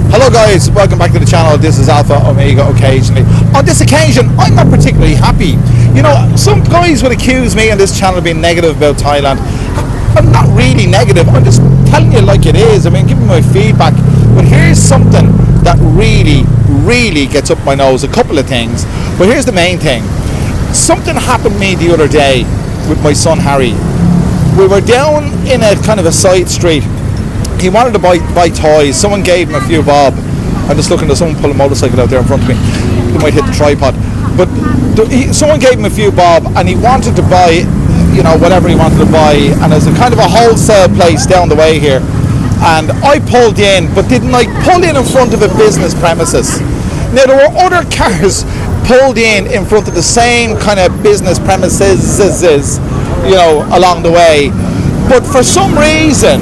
Hello guys, welcome back to the channel. This is Alpha Omega occasionally. On this occasion, I'm not particularly happy. You know, some guys would accuse me on this channel of being negative about Thailand. I'm not really negative, I'm just telling you like it is. I mean, giving my feedback. But here's something that really gets up my nose. A couple of things. But here's the main thing. Something happened to me the other day with my son Harry. We were down in a kind of a side street. He wanted to buy toys. Someone gave him a few bob. I'm just looking at someone pull a motorcycle out there in front of me. He might hit the tripod. But someone gave him a few bob and he wanted to buy, you know, whatever he wanted to buy. And there's a kind of a wholesale place down the way here. And I pulled in, but didn't I pull in front of a business premises. Now there were other cars pulled in front of the same kind of business premises, you know, along the way. But for some reason,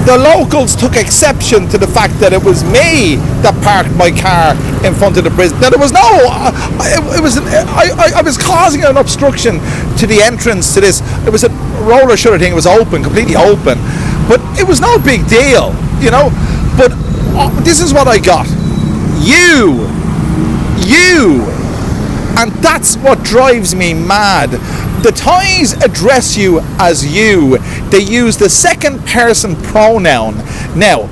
the locals took exception to the fact that it was me that parked my car in front of the prison. Now there was I was causing an obstruction to the entrance to this. It was a roller shutter thing. It was open, completely open, but it was no big deal, you know. But this is what I got. You, and that's what drives me mad. The Thais address you as you. They use the second person pronoun. Now,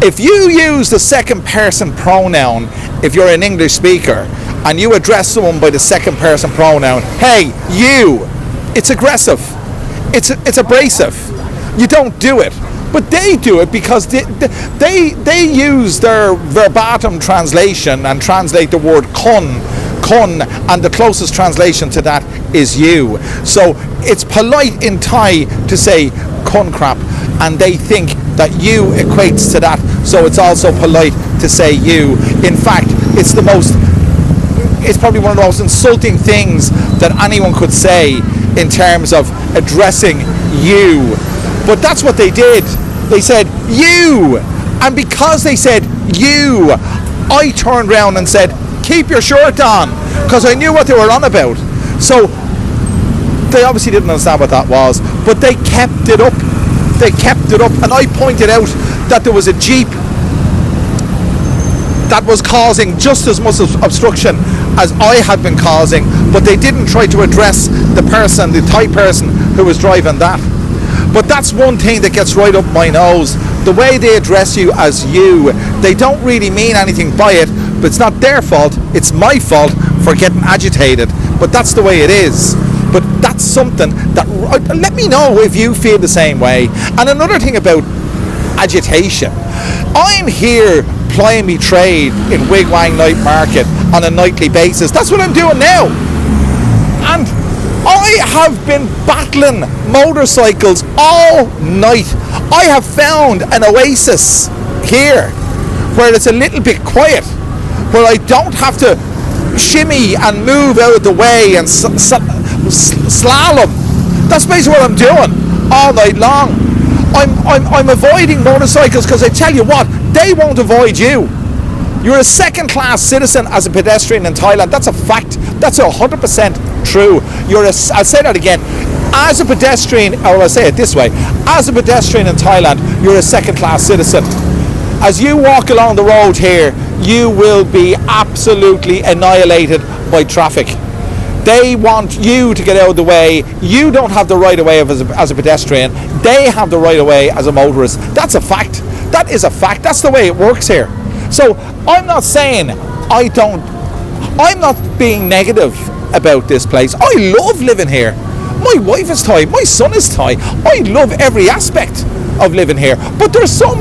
if you use the second person pronoun, if you're an English speaker, and you address someone by the second person pronoun, hey, you, it's aggressive. It's abrasive. You don't do it. But they do it because they use their verbatim translation and translate the word kun, and the closest translation to that is you. So it's polite in Thai to say kun crap, and they think that you equates to that, so it's also polite to say you. In fact, it's probably one of the most insulting things that anyone could say in terms of addressing you. But that's what they did. They said you, and because they said you, I turned around and said, keep your shirt on, because I knew what they were on about. So they obviously didn't understand what that was, but they kept it up. And I pointed out that there was a Jeep that was causing just as much obstruction as I had been causing, but they didn't try to address the Thai person who was driving that. But that's one thing that gets right up my nose. The way they address you as you, they don't really mean anything by it, but it's not their fault, it's my fault for getting agitated. But that's the way it is. But that's something that, let me know if you feel the same way. And another thing about agitation, I'm here plying me trade in Wigwang Night Market on a nightly basis. That's what I'm doing now. And I have been battling motorcycles all night. I have found an oasis here where it's a little bit quiet, where I don't have to shimmy and move out of the way and slalom. That's basically what I'm doing all night long. I'm avoiding motorcycles because I tell you what, they won't avoid you. You're a second-class citizen as a pedestrian in Thailand. That's a fact. That's 100% true. I'll say that again. As a pedestrian, or I'll say it this way, as a pedestrian in Thailand, you're a second-class citizen. As you walk along the road here, you will be absolutely annihilated by traffic. They want you to get out of the way. You don't have the right of way as a pedestrian. They have the right of way as a motorist. That's a fact. That is a fact. That's the way it works here. So I'm not saying I'm not being negative about this place. I love living here. My wife is Thai, my son is Thai. I love every aspect of living here. But there's some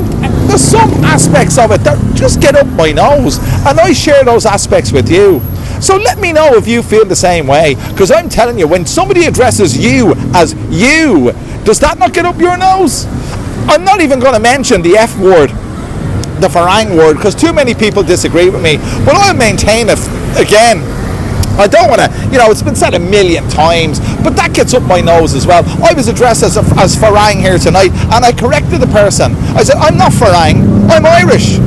aspects of it that just get up my nose, and I share those aspects with you. So let me know if you feel the same way, because I'm telling you, when somebody addresses you as you, does that not get up your nose? I'm not even going to mention the F word, the Farang word, because too many people disagree with me, but I'll maintain it again. I don't want to, you know, it's been said a million times, but that gets up my nose as well. I was addressed as Farang here tonight, and I corrected the person. I said, I'm not Farang, I'm Irish.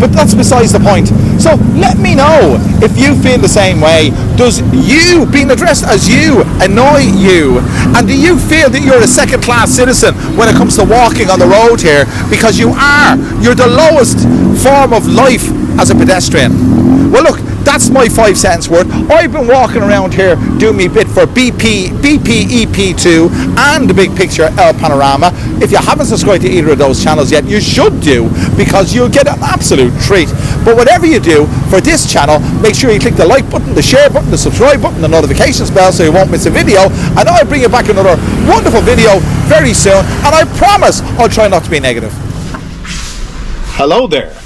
But that's besides the point. So let me know if you feel the same way. Does you being addressed as you annoy you? And do you feel that you're a second-class citizen when it comes to walking on the road here? Because you are. You're the lowest form of life as a pedestrian. Well, look, that's my 5 cents worth. I've been walking around here doing me bit for BPEP2 and the Big Picture El Panorama. If you haven't subscribed to either of those channels yet, you should do, because you'll get an absolute treat. But whatever you do for this channel, make sure you click the like button, the share button, the subscribe button, the notifications bell so you won't miss a video. And I'll bring you back another wonderful video very soon. And I promise I'll try not to be negative. Hello there.